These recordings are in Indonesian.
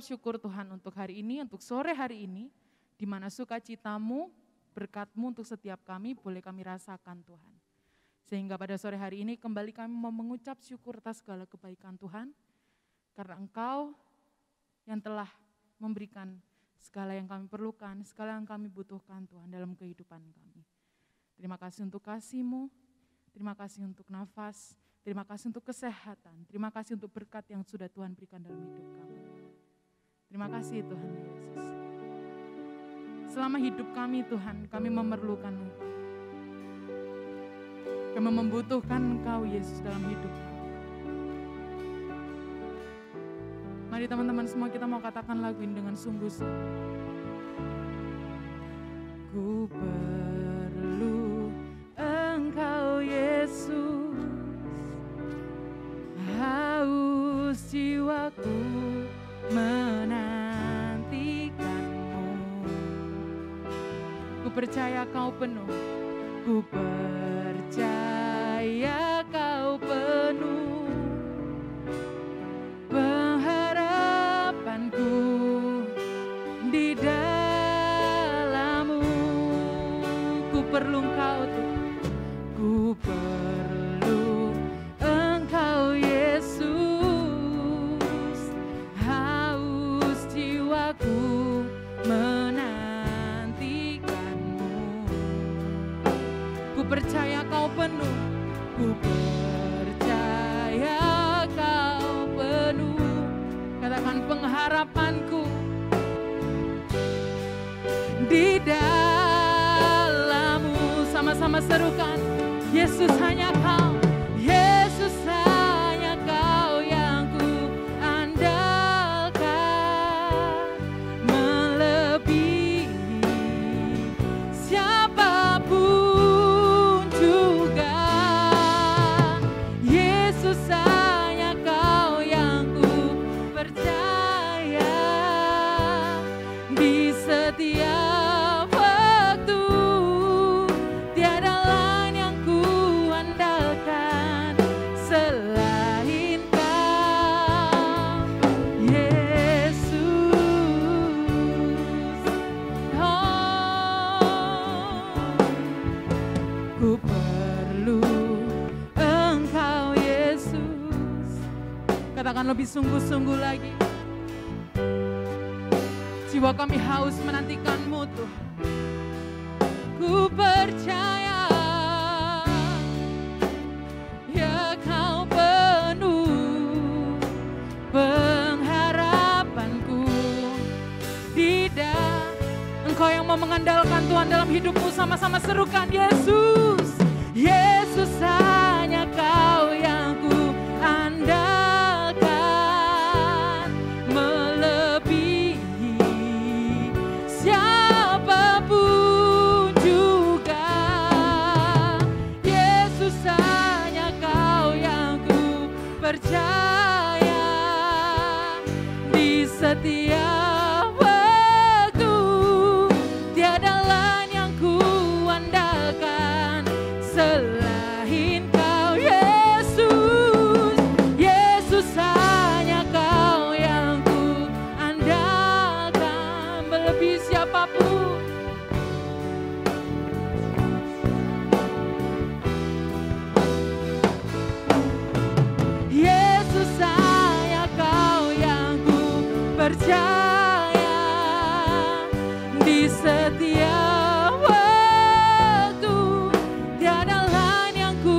syukur Tuhan untuk hari ini, untuk sore hari ini, di mana sukacitamu, berkat-Mu untuk setiap kami boleh kami rasakan Tuhan. Sehingga pada sore hari ini kembali kami mau mengucap syukur atas segala kebaikan Tuhan, karena Engkau yang telah memberikan segala yang kami perlukan, segala yang kami butuhkan Tuhan dalam kehidupan kami. Terima kasih untuk kasih-Mu, terima kasih untuk nafas, terima kasih untuk kesehatan, terima kasih untuk berkat yang sudah Tuhan berikan dalam hidup kami. Terima kasih Tuhan Yesus. Selama hidup kami Tuhan, kami memerlukan Engkau. Kami membutuhkan Engkau Yesus dalam hidup kami. Mari teman-teman semua kita mau katakan lagu ini dengan sungguh-sungguh. Ku perlu Engkau Yesus, haus jiwaku menantikan-Mu. Ku percaya Kau penuh, ku percaya Kau penuh pengharapanku di dalam-Mu. Ku perlu Engkau Tuhan, ku perlu Engkau Yesus, haus jiwaku menantikan-Mu. Ku percaya Kau penuh, ku percaya Kau penuh. Katakan pengharapanku di dalam-Mu. Sama-sama serukan, Yesus hanya Kau, Yesus hanya Kau yang ku andalkan, melebihi siapapun juga. Yesus hanya Kau yang ku percaya di setiap waktu. Tiada lain yang ku andalkan selain Kau, Yesus. Ku perlu Engkau Yesus. Katakan lebih sungguh-sungguh lagi. Jiwa kami haus menantikan-Mu Tuhan. Ku percaya ya Kau penuh pengharapanku. Tidak, Engkau yang mau mengandalkan Tuhan dalam hidupmu. Sama-sama serukan, Yesus, Yesus hanya Kau yang ku andalkan, melebihi siapapun juga. Yesus hanya Kau yang ku percaya di setiap waktu. Tiada lain yang ku andalkan selain Kau, Yesus. Yesus hanya Kau yang ku andalkan, melebihi siapapun. Yesus hanya Kau yang ku percaya di setiap waktu. Tiada lain yang ku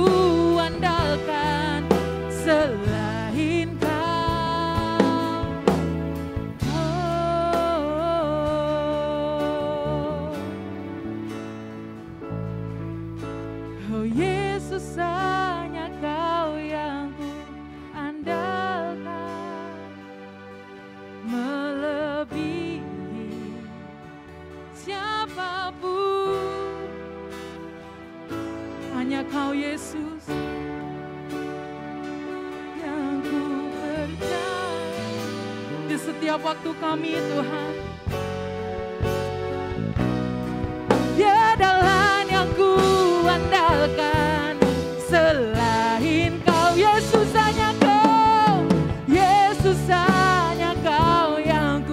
andalkan selain Kau. Oh Yesus hanya Kau yang ku andalkan, melebihi siapapun. Hanya Kau Yesus yang ku percaya di setiap waktu kami Tuhan. Tiada lain yang ku andalkan selain Kau, Yesus hanya Kau, Yesus hanya Kau yang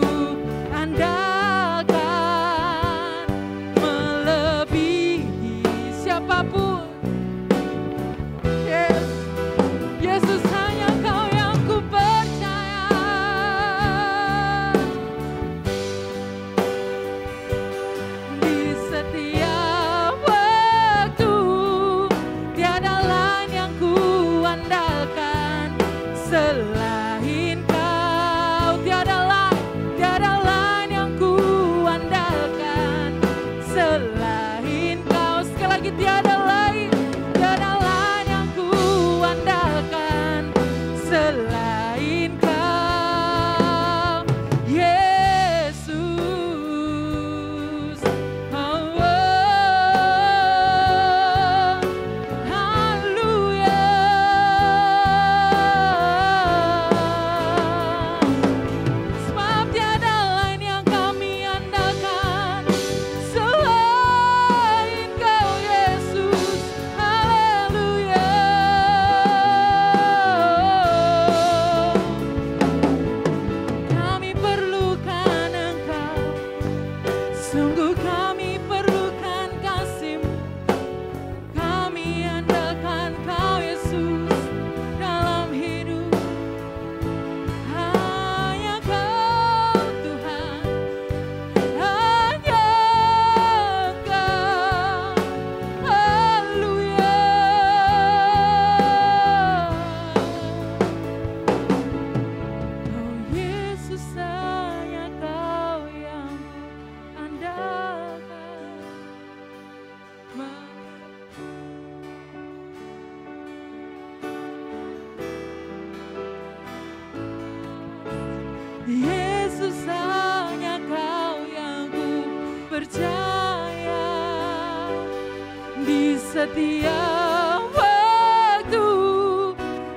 setiap waktu,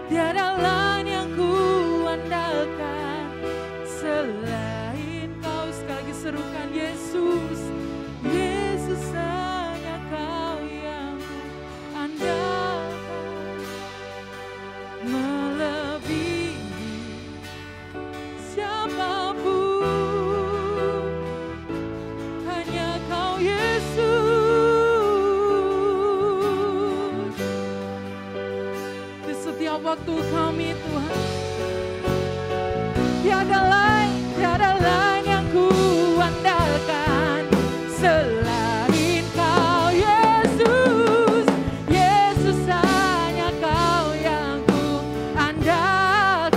tiada lain yang ku andalkan selain Kau. Sekali lagi serukan Yesus, Yesus hanya Kau yang ku andalkan, melebihi siapapun, hanya Kau Yesus. Di setiap waktu kami Tuhan, tiada lain yang ku andalkan selain Kau Yesus. Yesus hanya Kau yang ku andalkan,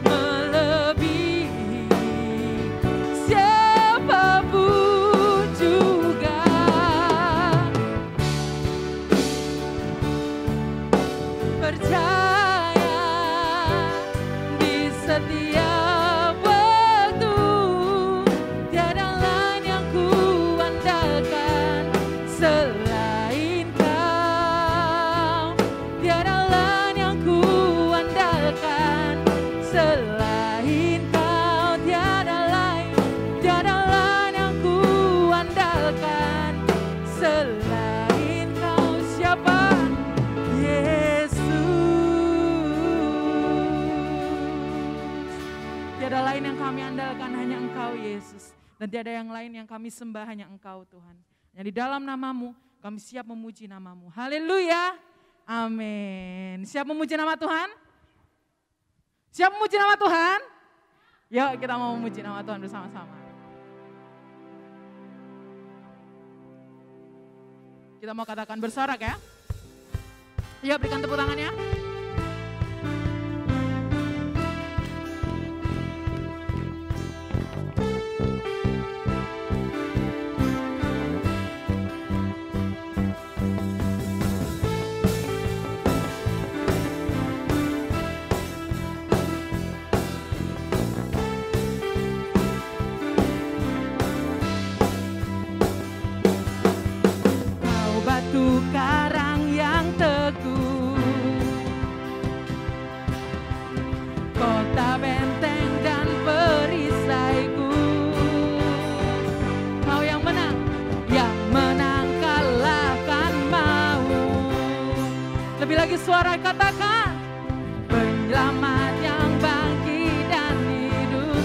melebihi siapapun juga. Percaya di setiap waktu, tiada lain yang ku andalkan selain Kau. Tiada lain yang ku andalkan selain Kau. Tiada lain yang ku andalkan selain Kau. Siapa? Tiada lain yang kami andalkan, hanya Engkau Yesus. Dan tiada yang lain yang kami sembah, hanya Engkau Tuhan. Yang di dalam nama-Mu kami siap memuji nama-Mu. Haleluya. Amin. Siap memuji nama Tuhan? Siap memuji nama Tuhan? Yuk kita mau memuji nama Tuhan bersama-sama. Kita mau katakan bersorak ya. Yuk berikan tepuk tangannya. Kau batu karang yang teguh, kota benteng dan perisaiku. Kau yang menang kalahkan maut. Lebih lagi suara katakan, penyelamat yang bangkit dan hidup.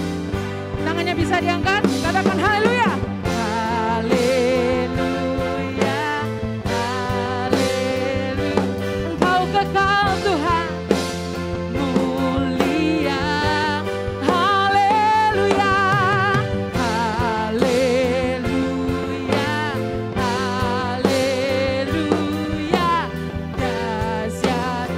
Tangannya bisa diangkat, katakan haleluya. Haleluya, haleluya. Engkau kekal Tuhan, mulia. Haleluya, haleluya, haleluya. Dahsyat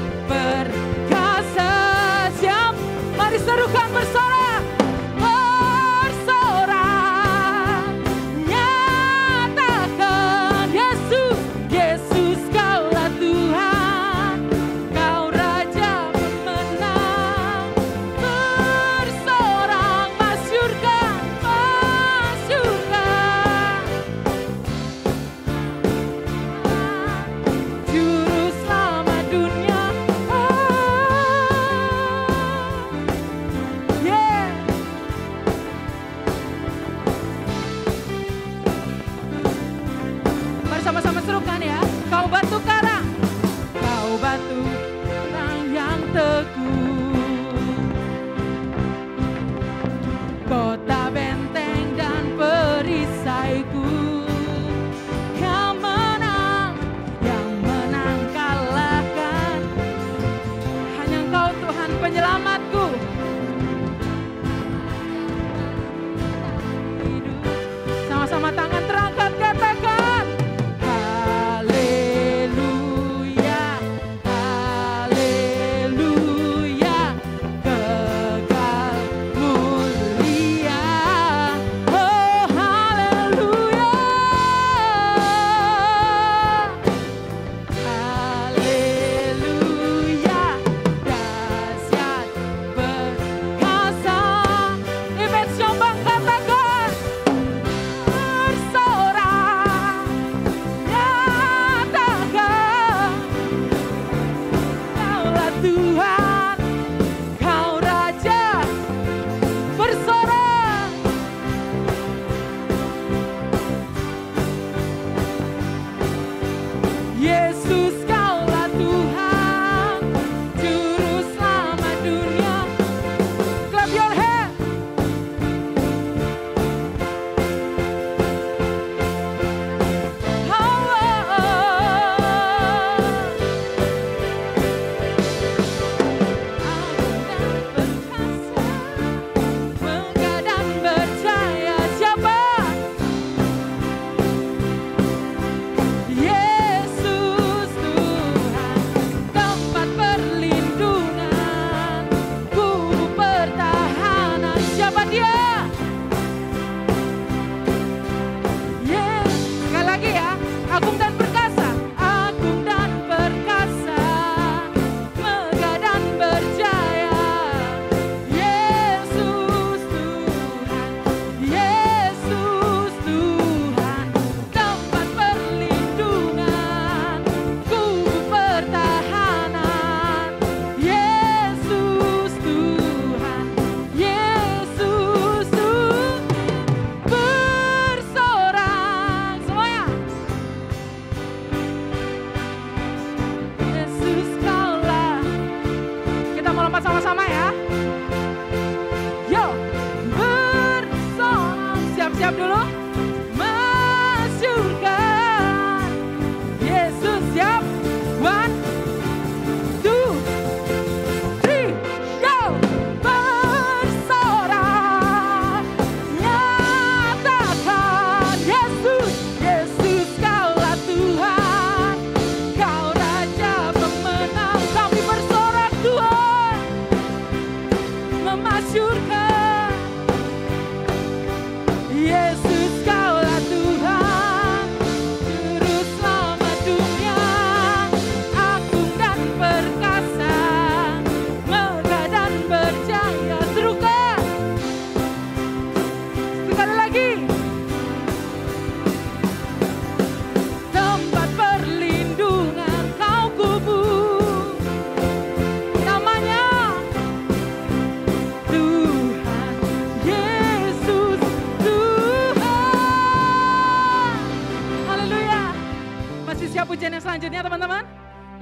Selanjutnya teman-teman,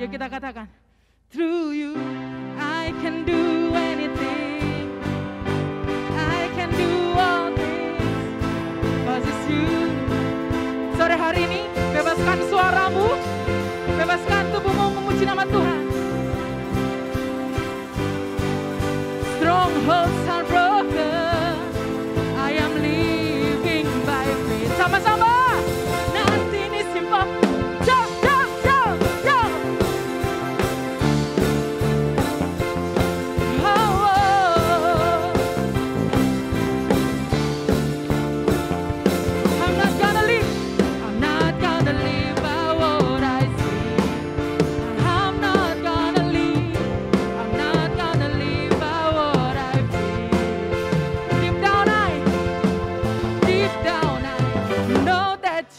yuk kita katakan, through you I can do anything, I can do all things, cause it's you. Sore hari ini, bebaskan suaramu, bebaskan tubuhmu memuji nama Tuhan. Strongholds are broken, I am living by faith. Sama-sama, nothing is impossible.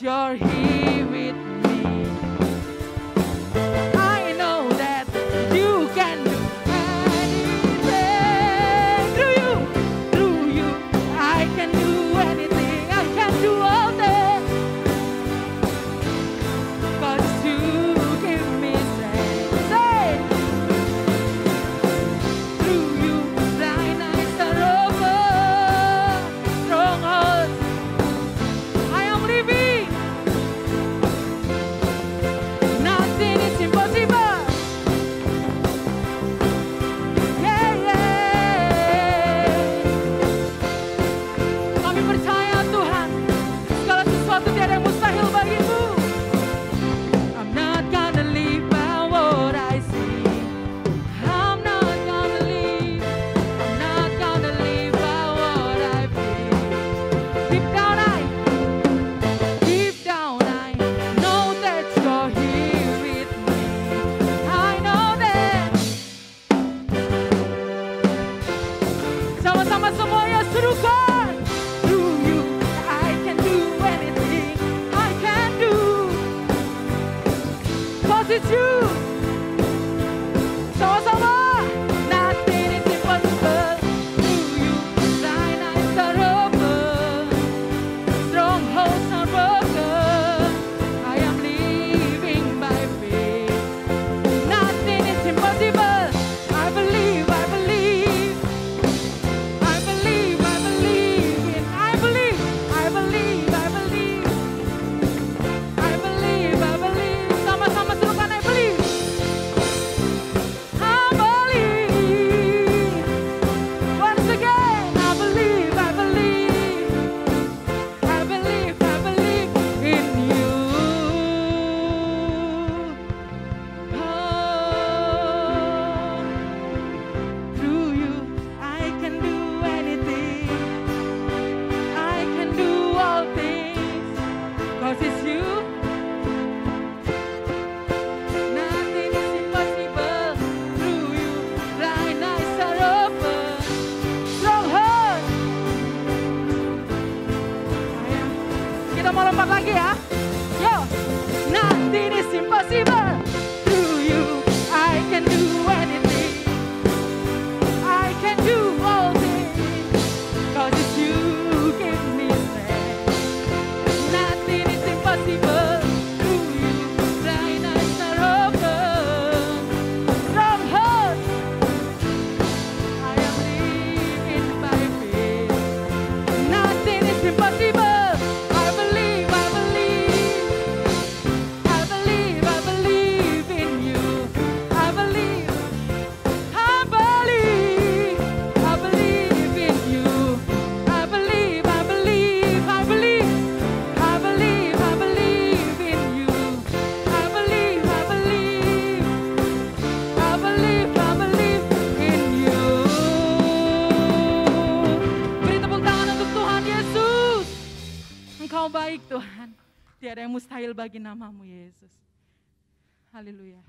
You're here with me. I know that you can do anything. Through you, I can do anything. I can do all things. 'Cause you give me strength. Say, through you, blind eyes are open, strongholds. I am living. Nothing is impossible. Yeah, yeah. Kami percaya Tuhan, segala sesuatu tiada yang mustahil bagimu. I'm not gonna live by what I see. I'm not gonna live by what I feel. Deep down I know that you're here with me. I know that. Sama-sama semuanya serukan. Through you, I can do anything. I can do. 'Cause it's you. Sama-sama. Nothing is impossible. Through you, thine eyes are open. Strongholds are broken. I am living by faith. Nothing is impossible. I believe, I believe. I believe, I believe in. I believe, I believe, I believe. I believe, I believe. Sama-sama serukan, I believe. I believe. Once again, I believe, I believe. I believe, I believe in you. Oh, through you, I can do anything. I can do all things, 'cause it's you. Nothing is impossible. Through you, blind eyes are open. Stronghold. Kita mau lompat lagi ya. Yo, nothing is impossible. Through you, I can do anything. I can do all things. 'Cause it's you give me strength. Nothing is impossible. Through you, blind eyes are open. Stronghold. I am living by faith. Nothing is impossible. I believe, I believe. I believe, I believe in you. I believe, I believe. I believe in you. I believe, I believe, I believe. I believe, I believe in you. I believe, I believe. I believe, I believe in you. Beri tepuk tangan untuk Tuhan Yesus. Engkau baik Tuhan. Tiada yang mustahil bagi namamu Yesus. Haleluya.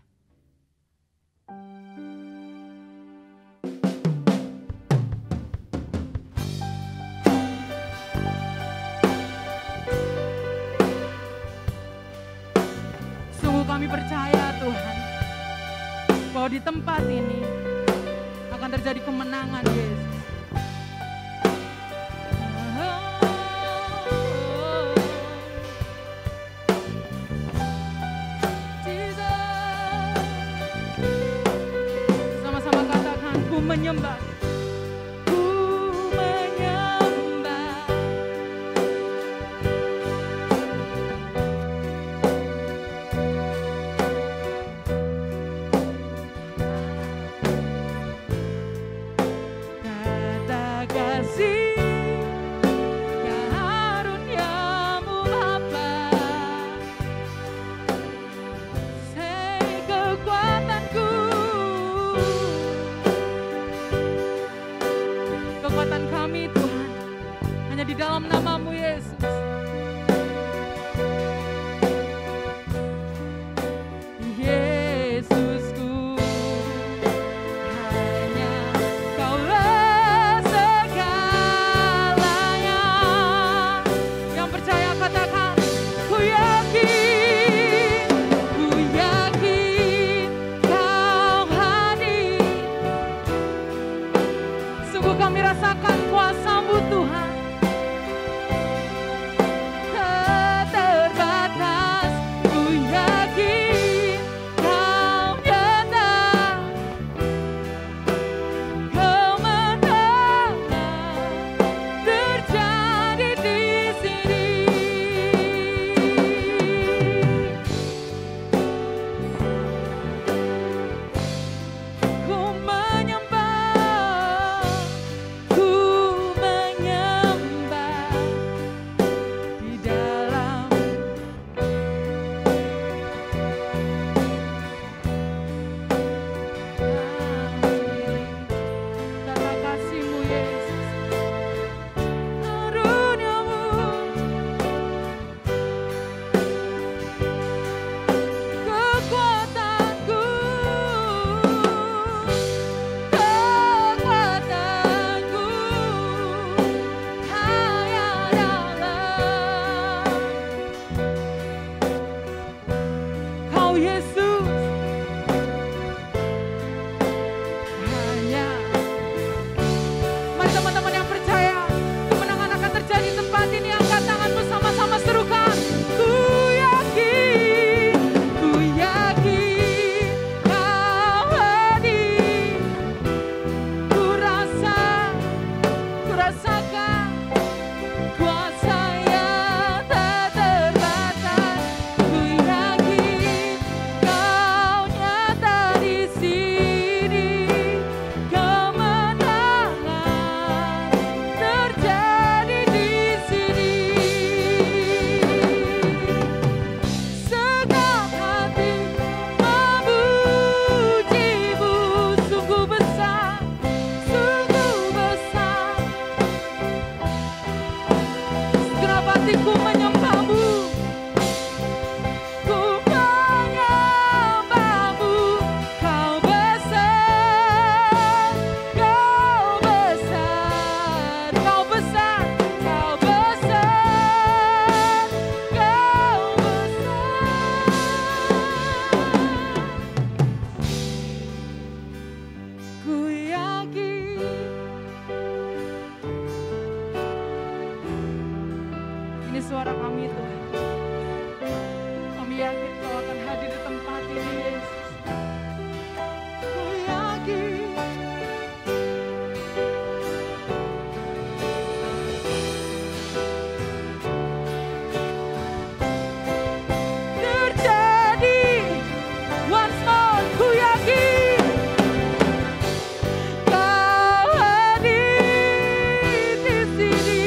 Sungguh kami percaya Tuhan, bahwa di tempat ini akan terjadi kemenangan Yesus. Jesus. menyembah. Ku menyembah. Kata kasih karuniamu Bapa, kekuatanku, kekuatan kami Tuhan hanya di dalam nama-Mu Yesus. Yesusku, hanya Kaulah segalanya. Yang percaya katakan, ku yakin Kau hadir. Sungguh kami rasakan kuasa-Mu Tuhan. Tak terbatas, ku yakin Kau datang. Kemenangan terjadi di sini. Ku menyembah di dalam kata kasih-Mu Yesus, karuniamu, kekuatanku, hanya dalam Kau Yesus. Hanya mari teman-teman yang percaya kemenangan akan terjadi di tempat ini, angkat tangan bersama-sama, serukan, ku yakin Kau hadir. Ku rasakan kuasa yang tak terbatas. Ku yakin Kau nyata di sini. Kemenangan terjadi di sini. Segala hati memuji-Mu, sungguh besar, sungguh besar. Segenap hatiku menyembah-Mu, ku menyembah-Mu. Kau besar, Kau besar, Kau besar, Kau besar, Kau besar. Ku yakin. Ini suara kami Tuhan. Kami yakin Kau akan hadir di tempat ini Yesus. Ku yakin. Terjadi once more, ku yakin Kau hadir di sini.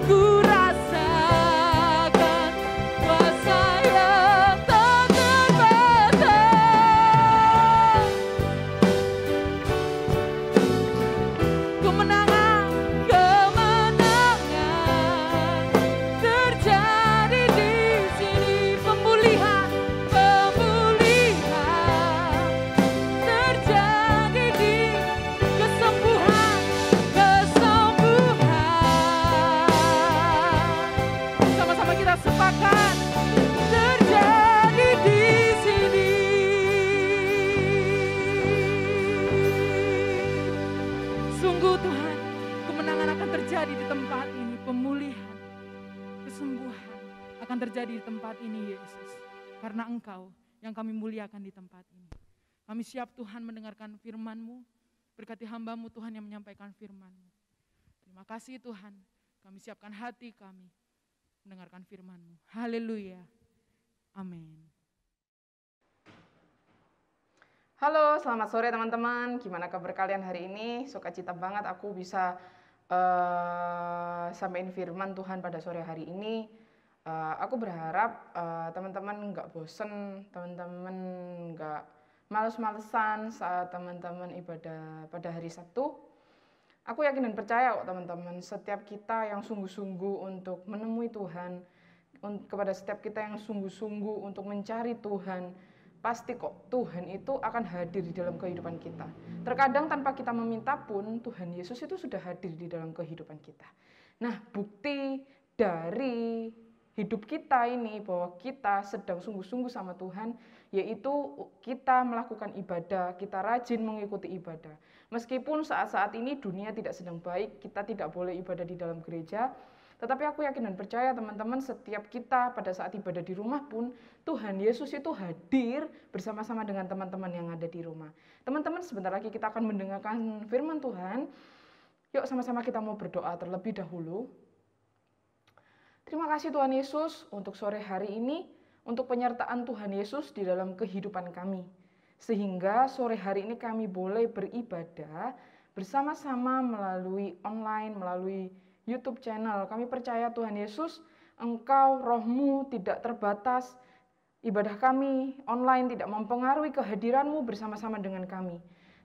Ku rasakan kuasa yang tak terbatas. Kemenangan terjadi di sini. Pemulihan terjadi di kesembuhan. Sama-sama kita sepakat, terjadi di sini. Sungguh Tuhan, kemenangan akan terjadi di tempat ini. Pemulihan, kesembuhan akan terjadi di tempat ini Yesus. Karena Engkau yang kami muliakan di tempat ini. Kami siap Tuhan mendengarkan firman-Mu. Berkati hamba-Mu Tuhan yang menyampaikan firman-Mu. Terima kasih Tuhan, kami siapkan hati kami mendengarkan firman-Mu. Haleluya. Amin. Halo, selamat sore teman-teman. Gimana kabar kalian hari ini? Sukacita banget aku bisa sampaikan firman Tuhan pada sore hari ini. Aku berharap teman-teman nggak bosen, teman-teman nggak males-malesan saat teman-teman ibadah pada hari Sabtu. Aku yakin dan percaya kok teman-teman, setiap kita yang sungguh-sungguh untuk menemui Tuhan, kepada setiap kita yang sungguh-sungguh untuk mencari Tuhan, pasti kok Tuhan itu akan hadir di dalam kehidupan kita. Terkadang tanpa kita meminta pun, Tuhan Yesus itu sudah hadir di dalam kehidupan kita. Nah, bukti dari hidup kita ini bahwa kita sedang sungguh-sungguh sama Tuhan, yaitu kita melakukan ibadah, kita rajin mengikuti ibadah. Meskipun saat-saat ini dunia tidak sedang baik, kita tidak boleh ibadah di dalam gereja, tetapi aku yakin dan percaya teman-teman, setiap kita pada saat ibadah di rumah pun, Tuhan Yesus itu hadir bersama-sama dengan teman-teman yang ada di rumah. Teman-teman, sebentar lagi kita akan mendengarkan firman Tuhan. Yuk sama-sama kita mau berdoa terlebih dahulu. Terima kasih Tuhan Yesus untuk sore hari ini, untuk penyertaan Tuhan Yesus di dalam kehidupan kami. Sehingga sore hari ini kami boleh beribadah bersama-sama melalui online, melalui YouTube channel. Kami percaya Tuhan Yesus, Engkau, Roh-Mu tidak terbatas. Ibadah kami online tidak mempengaruhi kehadiran-Mu bersama-sama dengan kami.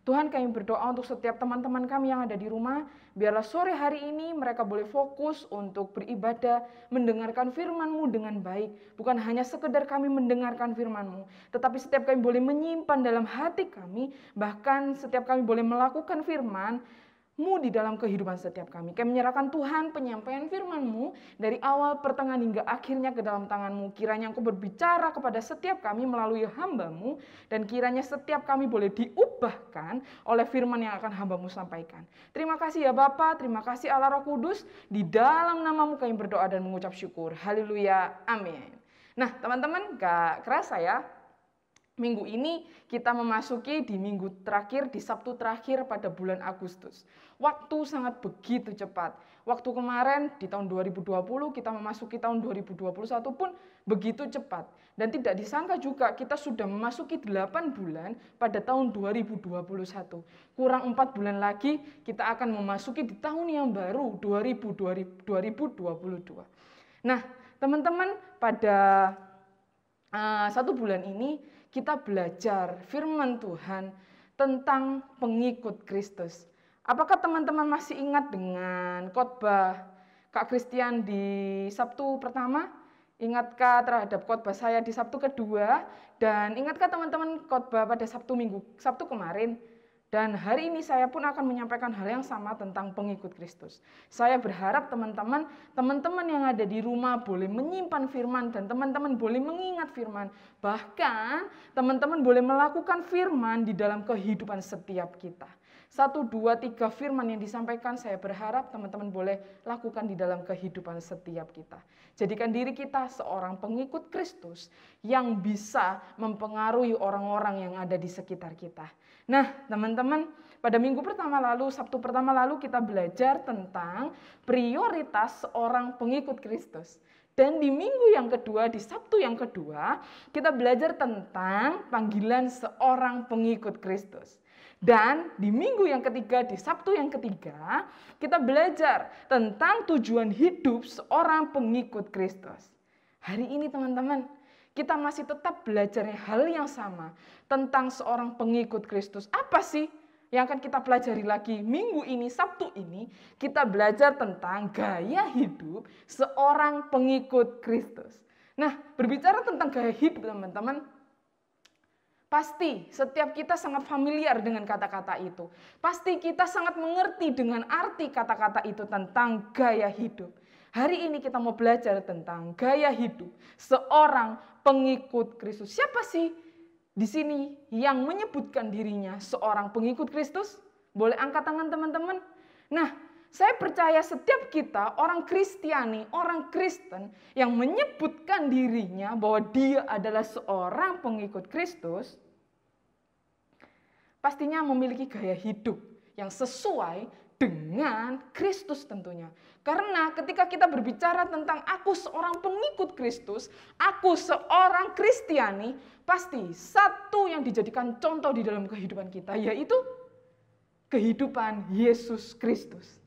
Tuhan, kami berdoa untuk setiap teman-teman kami yang ada di rumah, biarlah sore hari ini mereka boleh fokus untuk beribadah, mendengarkan firman-Mu dengan baik. Bukan hanya sekedar kami mendengarkan firman-Mu, tetapi setiap kami boleh menyimpan dalam hati kami, bahkan setiap kami boleh melakukan firman-Mu di dalam kehidupan setiap kami. Kami menyerahkan Tuhan penyampaian firman-Mu dari awal, pertengahan, hingga akhirnya ke dalam tangan-Mu. Kiranya Engkau berbicara kepada setiap kami melalui hamba-Mu, dan kiranya setiap kami boleh diubahkan oleh firman yang akan hamba-Mu sampaikan. Terima kasih ya Bapa, terima kasih Allah Roh Kudus, di dalam nama-Mu kami berdoa dan mengucap syukur. Haleluya, amin. Nah teman-teman, gak kerasa ya, minggu ini kita memasuki di minggu terakhir, di Sabtu terakhir pada bulan Agustus. Waktu sangat begitu cepat. Waktu kemarin di tahun 2020 kita memasuki tahun 2021 pun begitu cepat. Dan tidak disangka juga kita sudah memasuki 8 bulan pada tahun 2021. Kurang 4 bulan lagi kita akan memasuki di tahun yang baru 2022. Nah teman-teman, pada 1 bulan ini kita belajar firman Tuhan tentang pengikut Kristus. Apakah teman-teman masih ingat dengan khotbah Kak Christian di Sabtu pertama? Ingatkah terhadap khotbah saya di Sabtu kedua? Dan ingatkah teman-teman khotbah pada Sabtu kemarin? Dan hari ini saya pun akan menyampaikan hal yang sama tentang pengikut Kristus. Saya berharap teman-teman yang ada di rumah boleh menyimpan firman, dan teman-teman boleh mengingat firman. Bahkan teman-teman boleh melakukan firman di dalam kehidupan setiap kita. 1, 2, 3 firman yang disampaikan, saya berharap teman-teman boleh lakukan di dalam kehidupan setiap kita. Jadikan diri kita seorang pengikut Kristus yang bisa mempengaruhi orang-orang yang ada di sekitar kita. Nah, teman-teman, pada minggu pertama lalu, Sabtu pertama lalu kita belajar tentang prioritas seorang pengikut Kristus. Dan di minggu yang kedua, di Sabtu yang kedua, kita belajar tentang panggilan seorang pengikut Kristus. Dan di minggu yang ketiga, di Sabtu yang ketiga, kita belajar tentang tujuan hidup seorang pengikut Kristus. Hari ini teman-teman, kita masih tetap belajar hal yang sama tentang seorang pengikut Kristus. Apa sih yang akan kita pelajari lagi minggu ini, Sabtu ini? Kita belajar tentang gaya hidup seorang pengikut Kristus. Nah, berbicara tentang gaya hidup teman-teman, pasti setiap kita sangat familiar dengan kata-kata itu. Pasti kita sangat mengerti dengan arti kata-kata itu tentang gaya hidup. Hari ini kita mau belajar tentang gaya hidup seorang pengikut Kristus. Siapa sih di sini yang menyebutkan dirinya seorang pengikut Kristus? Boleh angkat tangan teman-teman? Nah, saya percaya setiap kita orang Kristiani, orang Kristen yang menyebutkan dirinya bahwa dia adalah seorang pengikut Kristus, pastinya memiliki gaya hidup yang sesuai dengan Kristus tentunya. Karena ketika kita berbicara tentang aku seorang pengikut Kristus, aku seorang Kristiani, pasti satu yang dijadikan contoh di dalam kehidupan kita, yaitu kehidupan Yesus Kristus.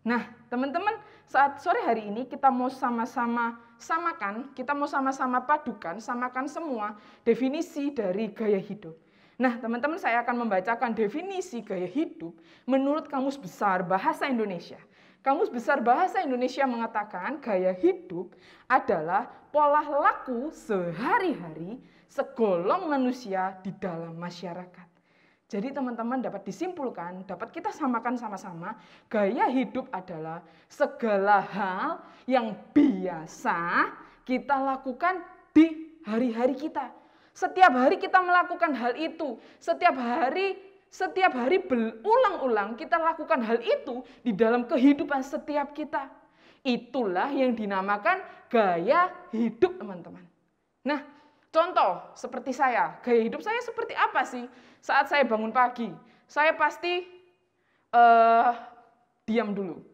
Nah, teman-teman, saat sore hari ini kita mau sama-sama samakan, kita mau sama-sama padukan, samakan semua definisi dari gaya hidup. Nah, teman-teman, saya akan membacakan definisi gaya hidup menurut Kamus Besar Bahasa Indonesia. Kamus Besar Bahasa Indonesia mengatakan gaya hidup adalah pola laku sehari-hari segolong manusia di dalam masyarakat. Jadi teman-teman dapat disimpulkan, dapat kita samakan sama-sama, gaya hidup adalah segala hal yang biasa kita lakukan di hari-hari kita. Setiap hari kita melakukan hal itu, setiap hari berulang-ulang kita lakukan hal itu di dalam kehidupan setiap kita. Itulah yang dinamakan gaya hidup, teman-teman. Nah, contoh seperti saya, gaya hidup saya seperti apa sih? Saat saya bangun pagi, saya pasti diam dulu.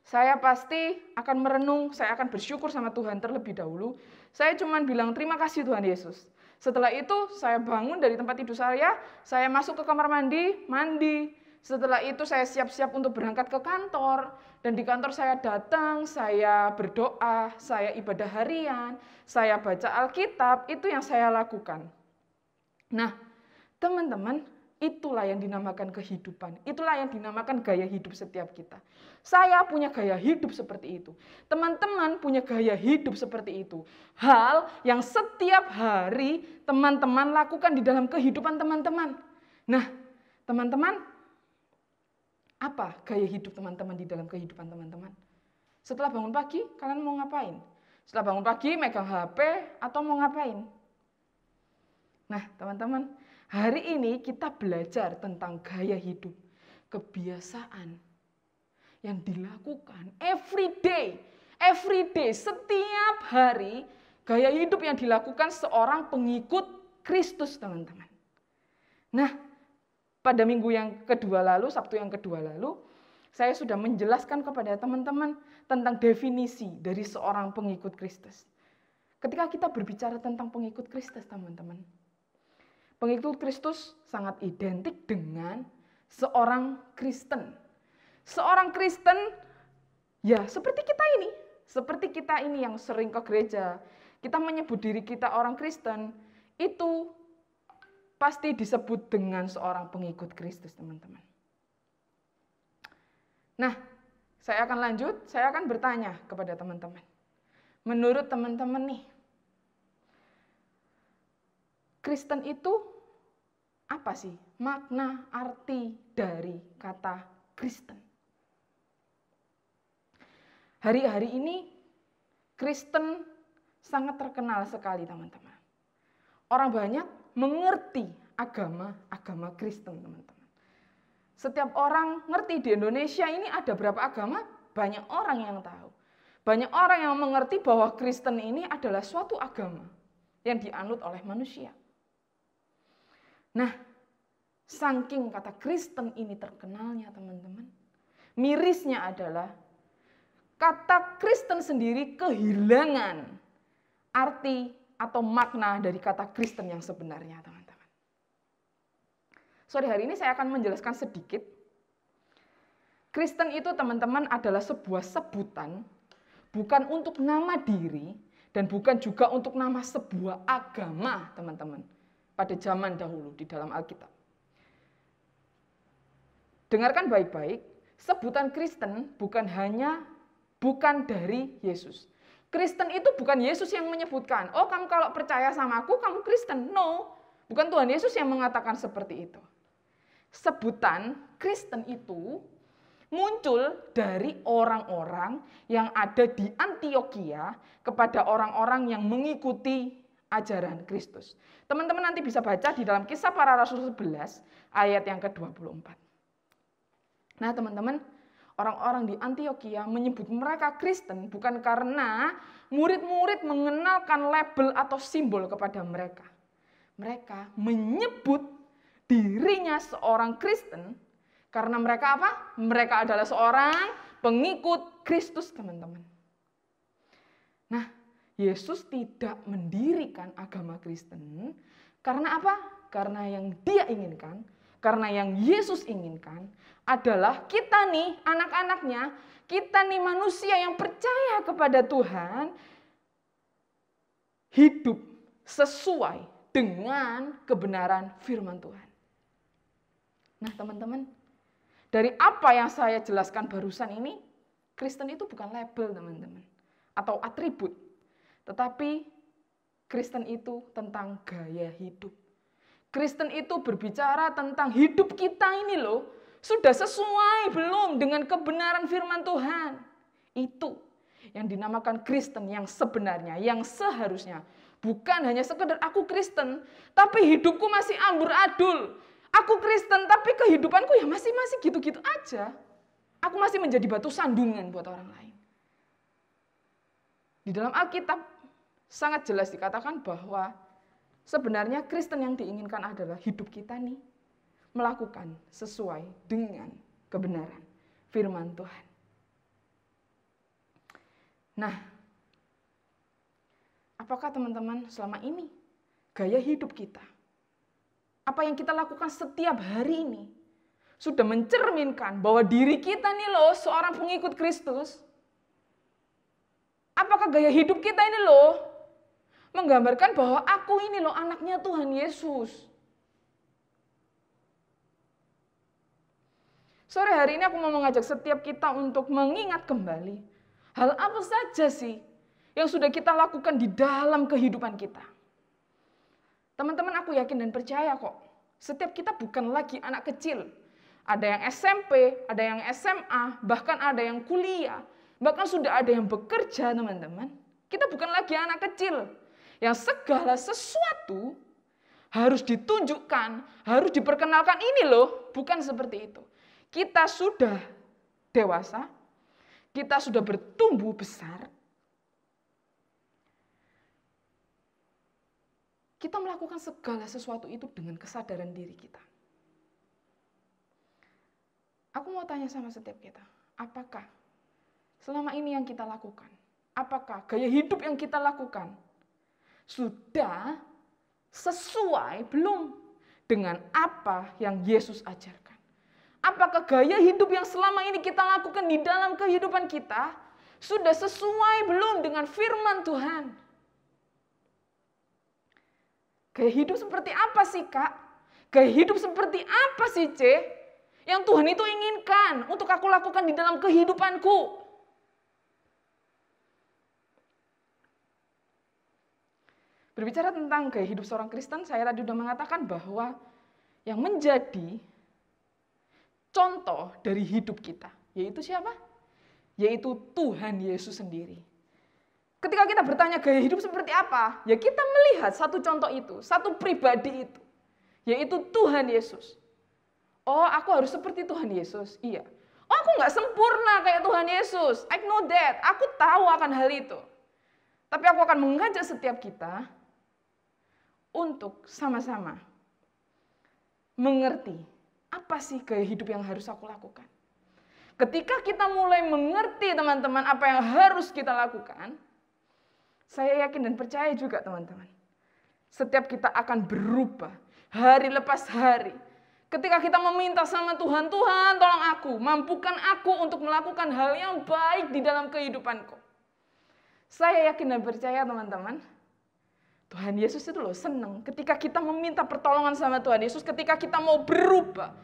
Saya pasti akan merenung, saya akan bersyukur sama Tuhan terlebih dahulu. Saya cuma bilang terima kasih Tuhan Yesus. Setelah itu saya bangun dari tempat tidur saya masuk ke kamar mandi. Setelah itu saya siap-siap untuk berangkat ke kantor. Dan di kantor saya datang, saya berdoa, saya ibadah harian, saya baca Alkitab, itu yang saya lakukan. Nah, teman-teman, itulah yang dinamakan kehidupan. Itulah yang dinamakan gaya hidup setiap kita. Saya punya gaya hidup seperti itu. Teman-teman punya gaya hidup seperti itu. Hal yang setiap hari teman-teman lakukan di dalam kehidupan teman-teman. Nah, teman-teman, apa gaya hidup teman-teman di dalam kehidupan teman-teman? Setelah bangun pagi, kalian mau ngapain? Setelah bangun pagi, megang HP atau mau ngapain? Nah, teman-teman, hari ini kita belajar tentang gaya hidup, kebiasaan yang dilakukan every day, setiap hari, gaya hidup yang dilakukan seorang pengikut Kristus, teman-teman. Nah, pada minggu yang kedua lalu, Sabtu yang kedua lalu, saya sudah menjelaskan kepada teman-teman tentang definisi dari seorang pengikut Kristus. Ketika kita berbicara tentang pengikut Kristus, teman-teman, pengikut Kristus sangat identik dengan seorang Kristen. Seorang Kristen, ya seperti kita ini yang sering ke gereja, kita menyebut diri kita orang Kristen, itu pasti disebut dengan seorang pengikut Kristus, teman-teman. Nah, saya akan lanjut, saya akan bertanya kepada teman-teman. Menurut teman-teman nih, Kristen itu apa sih makna arti dari kata Kristen? Hari-hari ini Kristen sangat terkenal sekali, teman-teman. Orang banyak mengerti agama Kristen, teman-teman. Setiap orang ngerti di Indonesia ini ada berapa agama? Banyak orang yang tahu. Banyak orang yang mengerti bahwa Kristen ini adalah suatu agama yang dianut oleh manusia. Nah, saking kata Kristen ini terkenalnya, teman-teman, mirisnya adalah kata Kristen sendiri kehilangan arti atau makna dari kata Kristen yang sebenarnya, teman-teman. Sore hari ini saya akan menjelaskan sedikit. Kristen itu, teman-teman, adalah sebuah sebutan, bukan untuk nama diri, dan bukan juga untuk nama sebuah agama, teman-teman, pada zaman dahulu di dalam Alkitab. Dengarkan baik-baik, sebutan Kristen bukan dari Yesus. Kristen itu bukan Yesus yang menyebutkan, oh kamu kalau percaya sama aku, kamu Kristen. No, bukan Tuhan Yesus yang mengatakan seperti itu. Sebutan Kristen itu muncul dari orang-orang yang ada di Antiokhia kepada orang-orang yang mengikuti ajaran Kristus. Teman-teman nanti bisa baca di dalam Kisah Para Rasul 11 ayat yang ke-24. Nah, teman-teman, orang-orang di Antiokhia menyebut mereka Kristen bukan karena murid-murid mengenalkan label atau simbol kepada mereka. Mereka menyebut dirinya seorang Kristen Karena mereka apa? Mereka adalah seorang pengikut Kristus, teman-teman. Nah, Yesus tidak mendirikan agama Kristen karena apa? Karena yang Dia inginkan, karena yang Yesus inginkan adalah kita nih, anak-anaknya, kita nih manusia yang percaya kepada Tuhan, hidup sesuai dengan kebenaran firman Tuhan. Nah, teman-teman, dari apa yang saya jelaskan barusan ini, Kristen itu bukan label, teman-teman, atau atribut. Tetapi Kristen itu tentang gaya hidup. Kristen itu berbicara tentang hidup kita ini loh, sudah sesuai belum dengan kebenaran firman Tuhan. Itu yang dinamakan Kristen yang sebenarnya, yang seharusnya. Bukan hanya sekedar aku Kristen, tapi hidupku masih amburadul. Aku Kristen, tapi kehidupanku ya masih gitu-gitu aja. Aku masih menjadi batu sandungan buat orang lain. Di dalam Alkitab sangat jelas dikatakan bahwa sebenarnya Kristen yang diinginkan adalah hidup kita nih melakukan sesuai dengan kebenaran firman Tuhan. Nah, apakah teman-teman selama ini gaya hidup kita, apa yang kita lakukan setiap hari ini sudah mencerminkan bahwa diri kita nih loh seorang pengikut Kristus? Apakah gaya hidup kita ini loh menggambarkan bahwa aku ini loh anaknya Tuhan Yesus? Sore hari ini aku mau mengajak setiap kita untuk mengingat kembali hal apa saja sih yang sudah kita lakukan di dalam kehidupan kita. Teman-teman, aku yakin dan percaya kok, setiap kita bukan lagi anak kecil. Ada yang SMP, ada yang SMA, bahkan ada yang kuliah, bahkan sudah ada yang bekerja, teman-teman. Kita bukan lagi anak kecil yang segala sesuatu harus ditunjukkan, harus diperkenalkan ini loh, bukan seperti itu. Kita sudah dewasa, kita sudah bertumbuh besar, kita melakukan segala sesuatu itu dengan kesadaran diri kita. Aku mau tanya sama setiap kita, apakah selama ini yang kita lakukan, apakah gaya hidup yang kita lakukan sudah sesuai belum dengan apa yang Yesus ajarkan? Apakah gaya hidup yang selama ini kita lakukan di dalam kehidupan kita sudah sesuai belum dengan firman Tuhan? Gaya hidup seperti apa sih, Kak? Gaya hidup seperti apa sih, C? Yang Tuhan itu inginkan untuk aku lakukan di dalam kehidupanku. Berbicara tentang gaya hidup seorang Kristen, saya tadi sudah mengatakan bahwa yang menjadi contoh dari hidup kita, yaitu siapa? Yaitu Tuhan Yesus sendiri. Ketika kita bertanya gaya hidup seperti apa, ya kita melihat satu contoh itu, satu pribadi itu, yaitu Tuhan Yesus. Oh, aku harus seperti Tuhan Yesus. Iya. Oh, aku nggak sempurna kayak Tuhan Yesus. I know that. Aku tahu akan hal itu. Tapi aku akan mengajak setiap kita untuk sama-sama mengerti apa sih gaya hidup yang harus aku lakukan. Ketika kita mulai mengerti, teman-teman, apa yang harus kita lakukan, saya yakin dan percaya juga, teman-teman, setiap kita akan berubah hari lepas hari. Ketika kita meminta sama Tuhan, Tuhan tolong aku, mampukan aku untuk melakukan hal yang baik di dalam kehidupanku. Saya yakin dan percaya, teman-teman, Tuhan Yesus itu loh senang ketika kita meminta pertolongan sama Tuhan Yesus, ketika kita mau berubah,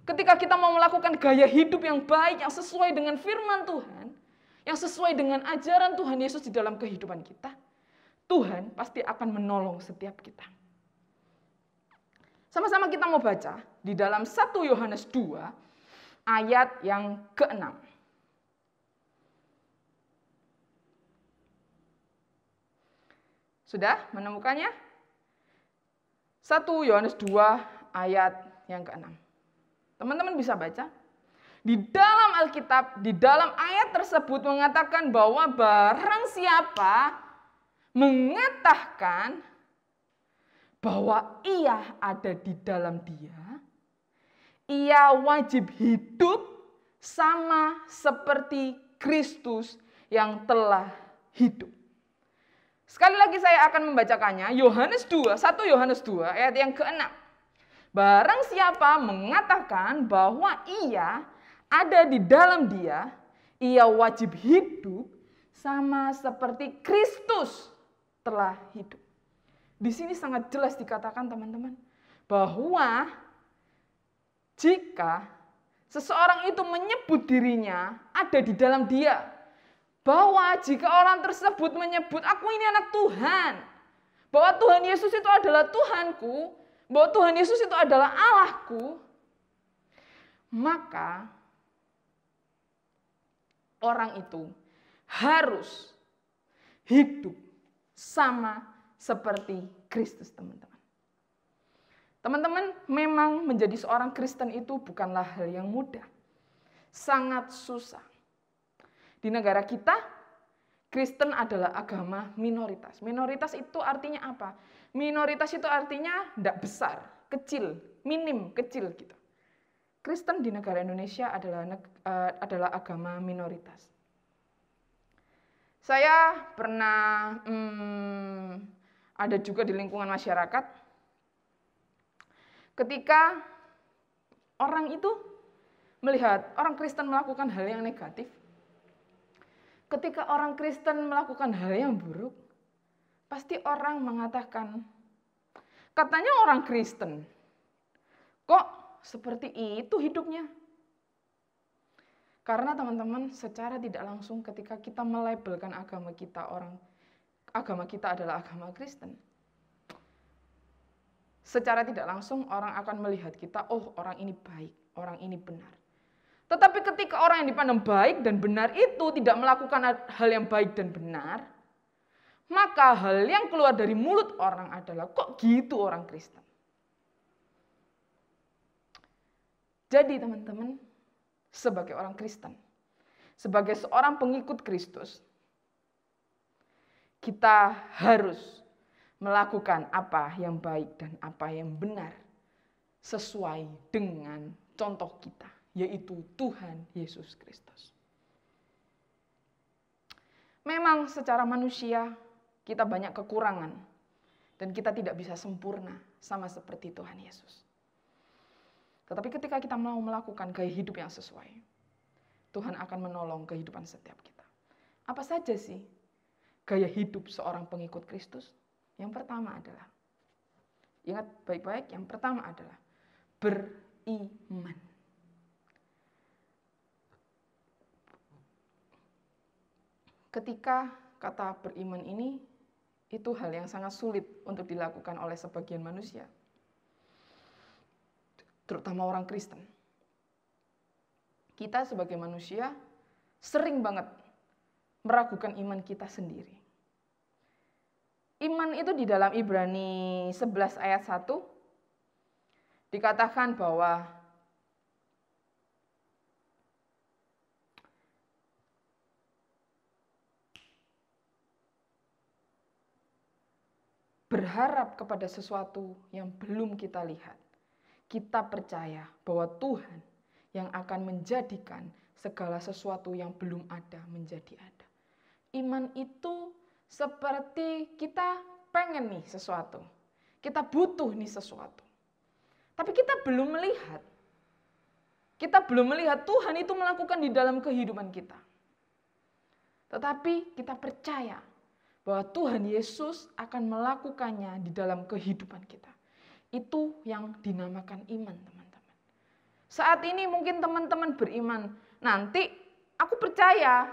ketika kita mau melakukan gaya hidup yang baik, yang sesuai dengan firman Tuhan, yang sesuai dengan ajaran Tuhan Yesus di dalam kehidupan kita, Tuhan pasti akan menolong setiap kita. Sama-sama kita mau baca di dalam 1 Yohanes 2 ayat yang ke-6. Sudah menemukannya? 1 Yohanes 2 ayat yang ke-6. Teman-teman bisa baca? Di dalam Alkitab, di dalam ayat tersebut mengatakan bahwa barang siapa mengatakan bahwa ia ada di dalam Dia, ia wajib hidup sama seperti Kristus yang telah hidup. Sekali lagi saya akan membacakannya, Yohanes 2, 1 Yohanes 2 ayat yang ke-6. Barang siapa mengatakan bahwa ia ada di dalam dia, ia wajib hidup sama seperti Kristus telah hidup. Di sini sangat jelas dikatakan teman-teman, bahwa jika seseorang itu menyebut dirinya ada di dalam dia, bahwa jika orang tersebut menyebut, aku ini anak Tuhan, bahwa Tuhan Yesus itu adalah Tuhanku, bahwa Tuhan Yesus itu adalah Allahku, maka orang itu harus hidup sama seperti Kristus, teman-teman. Teman-teman, memang menjadi seorang Kristen itu bukanlah hal yang mudah. Sangat susah. Di negara kita, Kristen adalah agama minoritas. Minoritas itu artinya apa? Minoritas itu artinya tidak besar, kecil, minim, kecil gitu. Kristen di negara Indonesia adalah agama minoritas. Saya pernah ada juga di lingkungan masyarakat, ketika orang itu melihat orang Kristen melakukan hal yang negatif, ketika orang Kristen melakukan hal yang buruk, pasti orang mengatakan, katanya orang Kristen, kok seperti itu hidupnya? Karena teman-teman, secara tidak langsung ketika kita melabelkan agama kita adalah agama Kristen, secara tidak langsung orang akan melihat kita, oh orang ini baik, orang ini benar. Tetapi ketika orang yang dipandang baik dan benar itu tidak melakukan hal yang baik dan benar, maka hal yang keluar dari mulut orang adalah, kok gitu orang Kristen? Jadi teman-teman, sebagai orang Kristen, sebagai seorang pengikut Kristus, kita harus melakukan apa yang baik dan apa yang benar sesuai dengan contoh kita, yaitu Tuhan Yesus Kristus. Memang secara manusia kita banyak kekurangan dan kita tidak bisa sempurna sama seperti Tuhan Yesus. Tetapi ketika kita mau melakukan gaya hidup yang sesuai, Tuhan akan menolong kehidupan setiap kita. Apa saja sih gaya hidup seorang pengikut Kristus? Yang pertama adalah, ingat baik-baik, yang pertama adalah beriman. Ketika kata beriman ini, itu hal yang sangat sulit untuk dilakukan oleh sebagian manusia, terutama orang Kristen. Kita sebagai manusia sering banget meragukan iman kita sendiri. Iman itu di dalam Ibrani 11 ayat 1 dikatakan bahwa berharap kepada sesuatu yang belum kita lihat. Kita percaya bahwa Tuhan yang akan menjadikan segala sesuatu yang belum ada menjadi ada. Iman itu seperti kita pengen nih sesuatu. Kita butuh nih sesuatu. Tapi kita belum melihat. Kita belum melihat Tuhan itu melakukan di dalam kehidupan kita. Tetapi kita percaya bahwa Tuhan Yesus akan melakukannya di dalam kehidupan kita. Itu yang dinamakan iman, teman-teman. Saat ini mungkin teman-teman beriman, nanti aku percaya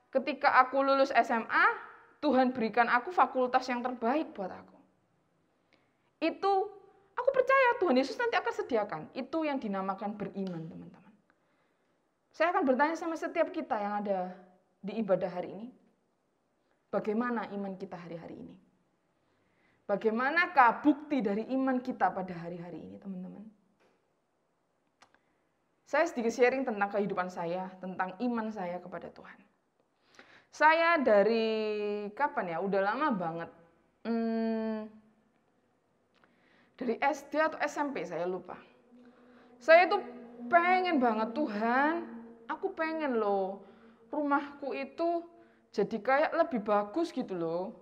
ketika aku lulus SMA, Tuhan berikan aku fakultas yang terbaik buat aku. Itu aku percaya Tuhan Yesus nanti akan sediakan. Itu yang dinamakan beriman, teman-teman. Saya akan bertanya sama setiap kita yang ada di ibadah hari ini, bagaimana iman kita hari-hari ini? Bagaimanakah bukti dari iman kita pada hari-hari ini, teman-teman? Saya sedikit sharing tentang kehidupan saya, tentang iman saya kepada Tuhan. Saya dari kapan ya? Udah lama banget. Dari SD atau SMP saya lupa. Saya itu pengen banget, Tuhan, aku pengen loh rumahku itu jadi kayak lebih bagus gitu loh.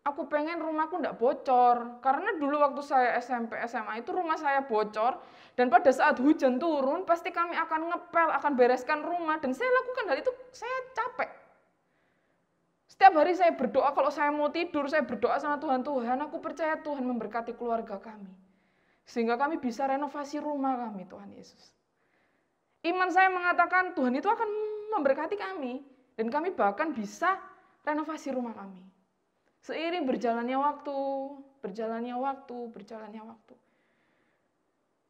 Aku pengen rumahku enggak bocor. Karena dulu waktu saya SMP, SMA itu rumah saya bocor. Dan pada saat hujan turun, pasti kami akan ngepel, akan bereskan rumah. Dan saya lakukan hal itu, saya capek. Setiap hari saya berdoa, kalau saya mau tidur, saya berdoa sama Tuhan, Tuhan, aku percaya Tuhan memberkati keluarga kami. Sehingga kami bisa renovasi rumah kami, Tuhan Yesus. Iman saya mengatakan Tuhan itu akan memberkati kami. Dan kami bahkan bisa renovasi rumah kami. Seiring berjalannya waktu.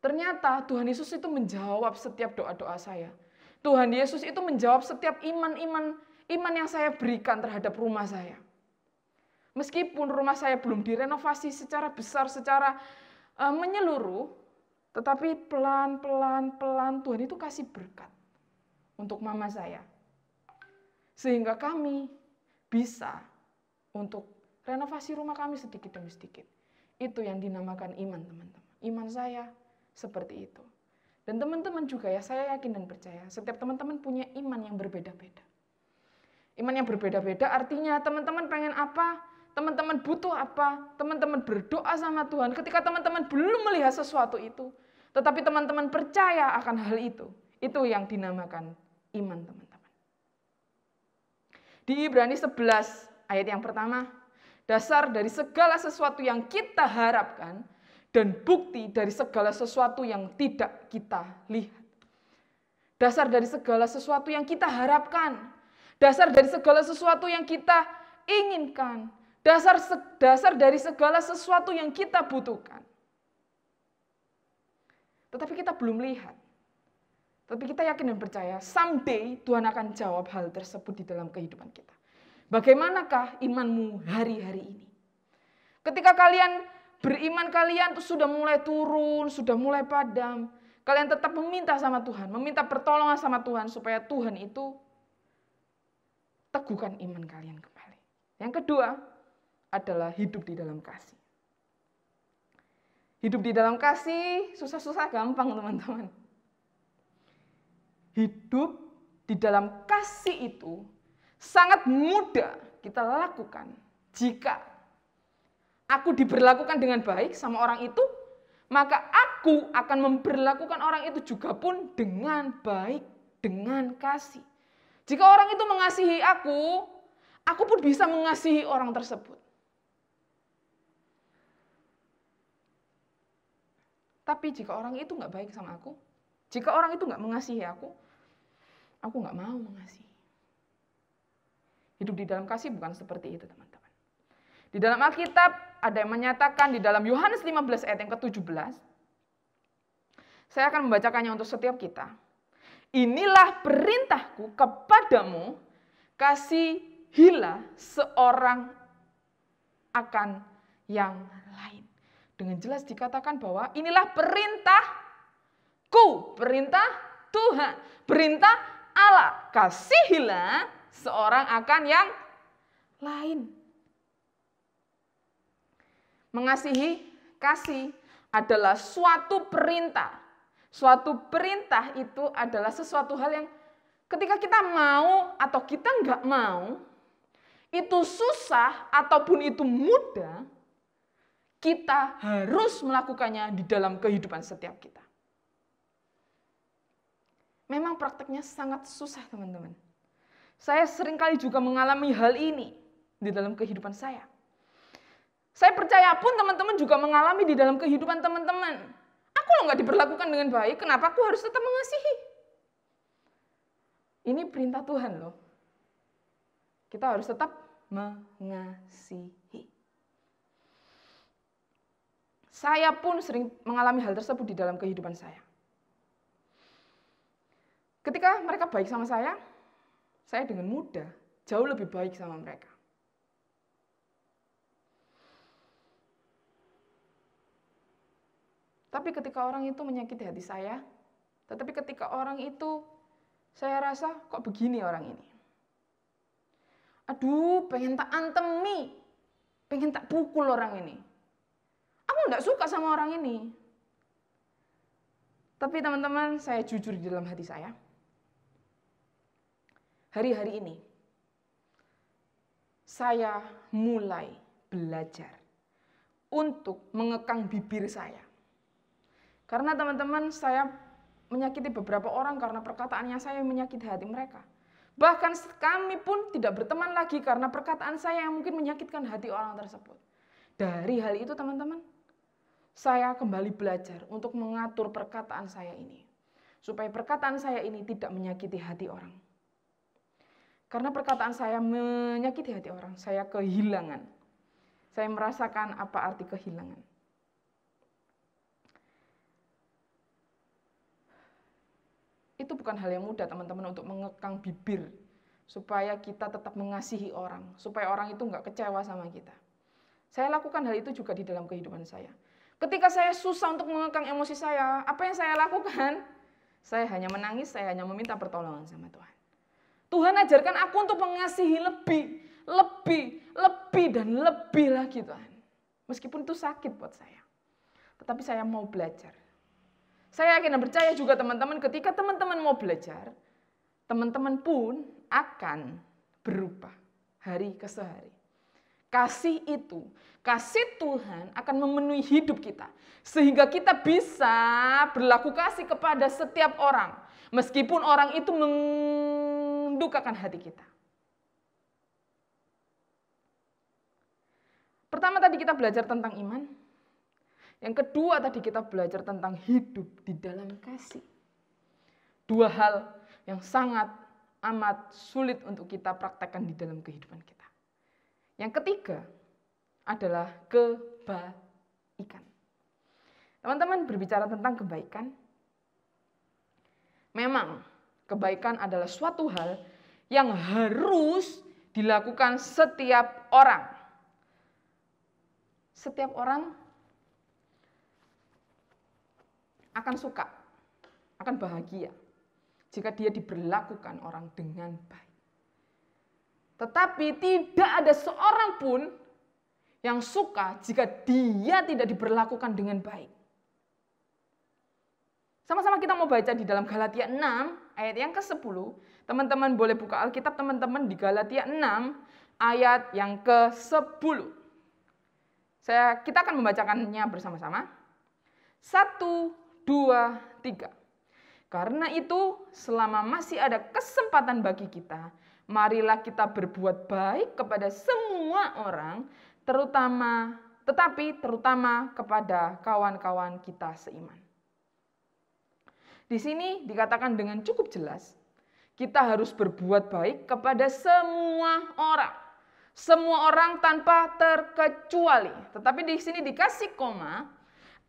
Ternyata Tuhan Yesus itu menjawab setiap doa-doa saya. Tuhan Yesus itu menjawab setiap iman yang saya berikan terhadap rumah saya. Meskipun rumah saya belum direnovasi secara besar, secara menyeluruh, tetapi pelan-pelan Tuhan itu kasih berkat untuk mama saya. Sehingga kami bisa untuk renovasi rumah kami sedikit demi sedikit. Itu yang dinamakan iman, teman-teman. Iman saya seperti itu. Dan teman-teman juga ya, saya yakin dan percaya, setiap teman-teman punya iman yang berbeda-beda. Iman yang berbeda-beda artinya teman-teman pengen apa, teman-teman butuh apa, teman-teman berdoa sama Tuhan. Ketika teman-teman belum melihat sesuatu itu, tetapi teman-teman percaya akan hal itu yang dinamakan iman, teman-teman. Di Ibrani 11 ayat yang pertama, dasar dari segala sesuatu yang kita harapkan dan bukti dari segala sesuatu yang tidak kita lihat. Dasar dari segala sesuatu yang kita harapkan, dasar dari segala sesuatu yang kita inginkan, dasar dari segala sesuatu yang kita butuhkan. Tetapi kita belum lihat. Tapi kita yakin dan percaya, someday Tuhan akan jawab hal tersebut di dalam kehidupan kita. Bagaimanakah imanmu hari-hari ini? Ketika kalian beriman, kalian tuh sudah mulai turun, sudah mulai padam. Kalian tetap meminta sama Tuhan, meminta pertolongan sama Tuhan supaya Tuhan itu teguhkan iman kalian kembali. Yang kedua adalah hidup di dalam kasih. Hidup di dalam kasih susah-susah gampang, teman-teman. Hidup di dalam kasih itu sangat mudah kita lakukan jika aku diberlakukan dengan baik sama orang itu, maka aku akan memperlakukan orang itu juga pun dengan baik, dengan kasih. Jika orang itu mengasihi aku pun bisa mengasihi orang tersebut. Tapi jika orang itu nggak baik sama aku, jika orang itu nggak mengasihi aku nggak mau mengasihi. Hidup di dalam kasih bukan seperti itu, teman-teman. Di dalam Alkitab ada yang menyatakan di dalam Yohanes 15 ayat yang ke-17. Saya akan membacakannya untuk setiap kita. Inilah perintahku kepadamu, kasihilah seorang akan yang lain. Dengan jelas dikatakan bahwa inilah perintahku, perintah Tuhan, perintah Allah, kasihilah seorang akan yang lain. Mengasihi, kasih adalah suatu perintah. Suatu perintah itu adalah sesuatu hal yang ketika kita mau atau kita nggak mau, itu susah ataupun itu mudah, kita harus melakukannya di dalam kehidupan setiap kita. Memang prakteknya sangat susah, teman-teman. Saya seringkali juga mengalami hal ini di dalam kehidupan saya. Saya percaya pun teman-teman juga mengalami di dalam kehidupan teman-teman. Aku loh nggak diperlakukan dengan baik, kenapa aku harus tetap mengasihi? Ini perintah Tuhan loh. Kita harus tetap mengasihi. Saya pun sering mengalami hal tersebut di dalam kehidupan saya. Ketika mereka baik sama saya dengan mudah jauh lebih baik sama mereka. Tapi ketika orang itu menyakiti hati saya, tetapi ketika orang itu saya rasa kok begini orang ini. Aduh, pengen tak antemi, pengen tak pukul orang ini. Aku enggak suka sama orang ini. Tapi teman-teman, saya jujur di dalam hati saya. Hari-hari ini, saya mulai belajar untuk mengekang bibir saya. Karena teman-teman, saya menyakiti beberapa orang karena perkataannya saya menyakiti hati mereka. Bahkan kami pun tidak berteman lagi karena perkataan saya yang mungkin menyakitkan hati orang tersebut. Dari hal itu teman-teman, saya kembali belajar untuk mengatur perkataan saya ini. Supaya perkataan saya ini tidak menyakiti hati orang. Karena perkataan saya menyakiti hati orang, saya kehilangan. Saya merasakan apa arti kehilangan. Itu bukan hal yang mudah teman-teman untuk mengekang bibir supaya kita tetap mengasihi orang, supaya orang itu nggak kecewa sama kita. Saya lakukan hal itu juga di dalam kehidupan saya. Ketika saya susah untuk mengekang emosi saya, apa yang saya lakukan? Saya hanya menangis, saya hanya meminta pertolongan sama Tuhan. Tuhan ajarkan aku untuk mengasihi lebih dan lebih lagi Tuhan. Meskipun itu sakit buat saya. Tetapi saya mau belajar. Saya yakin dan percaya juga teman-teman, ketika teman-teman mau belajar, teman-teman pun akan berubah hari ke sehari. Kasih Tuhan akan memenuhi hidup kita. Sehingga kita bisa berlaku kasih kepada setiap orang. Meskipun orang itu mendukakan hati kita. Pertama tadi kita belajar tentang iman. Yang kedua tadi kita belajar tentang hidup di dalam kasih. Dua hal yang sangat amat sulit untuk kita praktekkan di dalam kehidupan kita. Yang ketiga adalah kebaikan. Teman-teman berbicara tentang kebaikan. Memang kebaikan adalah suatu hal yang harus dilakukan setiap orang. Setiap orang akan suka, akan bahagia jika dia diperlakukan orang dengan baik. Tetapi tidak ada seorang pun yang suka jika dia tidak diperlakukan dengan baik. Sama-sama kita mau baca di dalam Galatia 6 ayat yang ke-10. Teman-teman boleh buka Alkitab teman-teman di Galatia 6 ayat yang ke-10. Kita akan membacakannya bersama-sama. 1, 2, 3. Karena itu, selama masih ada kesempatan bagi kita, marilah kita berbuat baik kepada semua orang, tetapi terutama kepada kawan-kawan kita seiman. Di sini dikatakan dengan cukup jelas, kita harus berbuat baik kepada semua orang. Semua orang tanpa terkecuali. Tetapi di sini dikasih koma,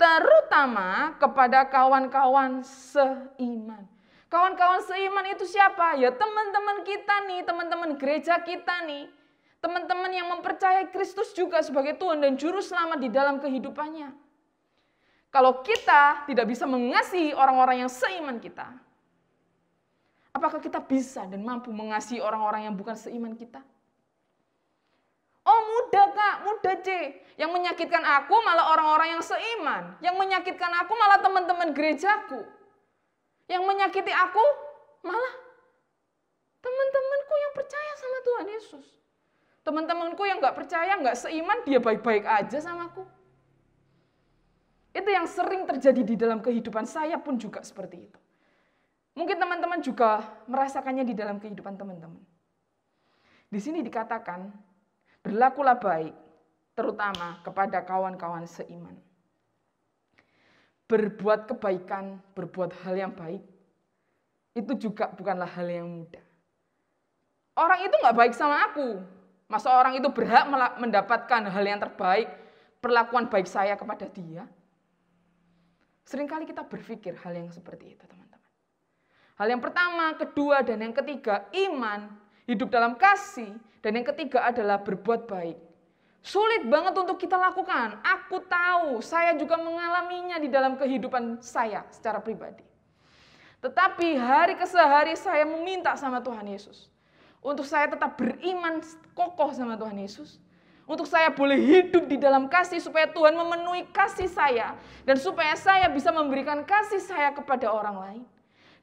terutama kepada kawan-kawan seiman. Kawan-kawan seiman itu siapa? Ya teman-teman kita nih, teman-teman gereja kita nih. Teman-teman yang mempercayai Kristus juga sebagai Tuhan dan Juru Selamat di dalam kehidupannya. Kalau kita tidak bisa mengasihi orang-orang yang seiman kita, apakah kita bisa dan mampu mengasihi orang-orang yang bukan seiman kita? Oh mudah Kak, mudah C. Yang menyakitkan aku malah orang-orang yang seiman. Yang menyakitkan aku malah teman-teman gerejaku. Yang menyakiti aku malah teman-temanku yang percaya sama Tuhan Yesus. Teman-temanku yang gak percaya, gak seiman, dia baik-baik aja sama aku. Itu yang sering terjadi di dalam kehidupan saya pun juga seperti itu. Mungkin teman-teman juga merasakannya di dalam kehidupan teman-teman. Di sini dikatakan, berlakulah baik, terutama kepada kawan-kawan seiman. Berbuat kebaikan, berbuat hal yang baik, itu juga bukanlah hal yang mudah. Orang itu nggak baik sama aku. Masa orang itu berhak mendapatkan hal yang terbaik, perlakuan baik saya kepada dia? Seringkali kita berpikir hal yang seperti itu, teman-teman. Hal yang pertama, kedua, dan yang ketiga, iman, hidup dalam kasih, dan yang ketiga adalah berbuat baik. Sulit banget untuk kita lakukan. Aku tahu, saya juga mengalaminya di dalam kehidupan saya secara pribadi. Tetapi hari ke sehari saya meminta sama Tuhan Yesus. Untuk saya tetap beriman kokoh sama Tuhan Yesus. Untuk saya boleh hidup di dalam kasih, supaya Tuhan memenuhi kasih saya. Dan supaya saya bisa memberikan kasih saya kepada orang lain.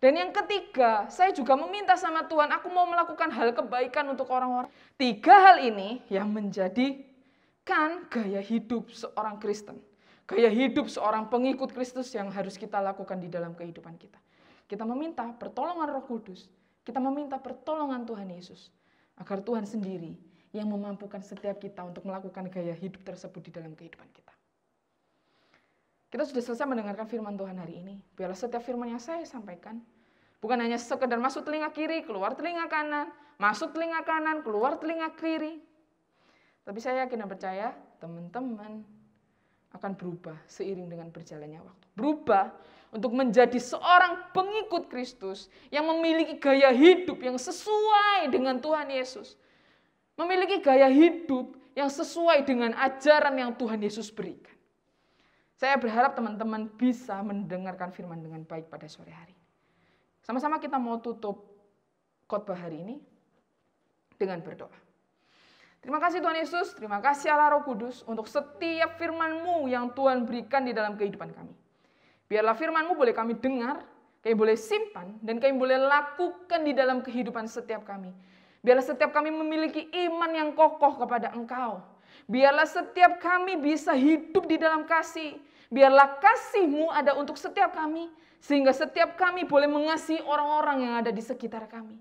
Dan yang ketiga, saya juga meminta sama Tuhan, aku mau melakukan hal kebaikan untuk orang-orang. 3 hal ini yang menjadikan gaya hidup seorang Kristen. Gaya hidup seorang pengikut Kristus yang harus kita lakukan di dalam kehidupan kita. Kita meminta pertolongan Roh Kudus. Kita meminta pertolongan Tuhan Yesus. Agar Tuhan sendiri yang memampukan setiap kita untuk melakukan gaya hidup tersebut di dalam kehidupan kita. Kita sudah selesai mendengarkan firman Tuhan hari ini. Biarlah setiap firman yang saya sampaikan bukan hanya sekedar masuk telinga kiri, keluar telinga kanan, masuk telinga kanan, keluar telinga kiri. Tapi saya yakin dan percaya teman-teman akan berubah seiring dengan berjalannya waktu. Berubah untuk menjadi seorang pengikut Kristus yang memiliki gaya hidup yang sesuai dengan Tuhan Yesus. Memiliki gaya hidup yang sesuai dengan ajaran yang Tuhan Yesus berikan. Saya berharap teman-teman bisa mendengarkan firman dengan baik pada sore hari. Sama-sama kita mau tutup khotbah hari ini dengan berdoa. Terima kasih Tuhan Yesus, terima kasih Allah Roh Kudus untuk setiap firman-Mu yang Tuhan berikan di dalam kehidupan kami. Biarlah firman-Mu boleh kami dengar, kami boleh simpan, dan kami boleh lakukan di dalam kehidupan setiap kami. Biarlah setiap kami memiliki iman yang kokoh kepada Engkau. Biarlah setiap kami bisa hidup di dalam kasih. Biarlah kasih-Mu ada untuk setiap kami, sehingga setiap kami boleh mengasihi orang-orang yang ada di sekitar kami.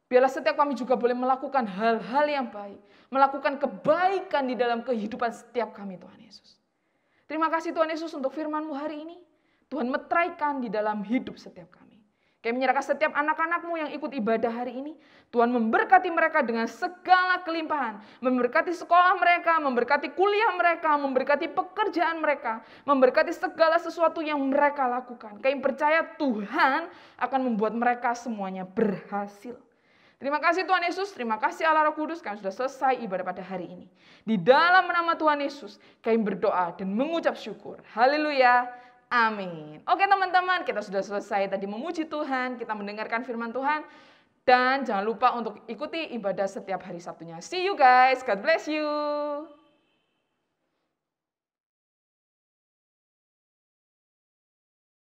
Biarlah setiap kami juga boleh melakukan hal-hal yang baik, melakukan kebaikan di dalam kehidupan setiap kami, Tuhan Yesus. Terima kasih Tuhan Yesus untuk firman-Mu hari ini. Tuhan meteraikan di dalam hidup setiap kami. Kami menyerahkan setiap anak-anak-Mu yang ikut ibadah hari ini. Tuhan memberkati mereka dengan segala kelimpahan. Memberkati sekolah mereka, memberkati kuliah mereka, memberkati pekerjaan mereka. Memberkati segala sesuatu yang mereka lakukan. Kami percaya Tuhan akan membuat mereka semuanya berhasil. Terima kasih Tuhan Yesus, terima kasih Allah Roh Kudus, kami sudah selesai ibadah pada hari ini. Di dalam nama Tuhan Yesus, kami berdoa dan mengucap syukur. Haleluya. Amin. Oke teman-teman, kita sudah selesai tadi memuji Tuhan, kita mendengarkan firman Tuhan. Dan jangan lupa untuk ikuti ibadah setiap hari Sabtunya. See you guys, God bless you.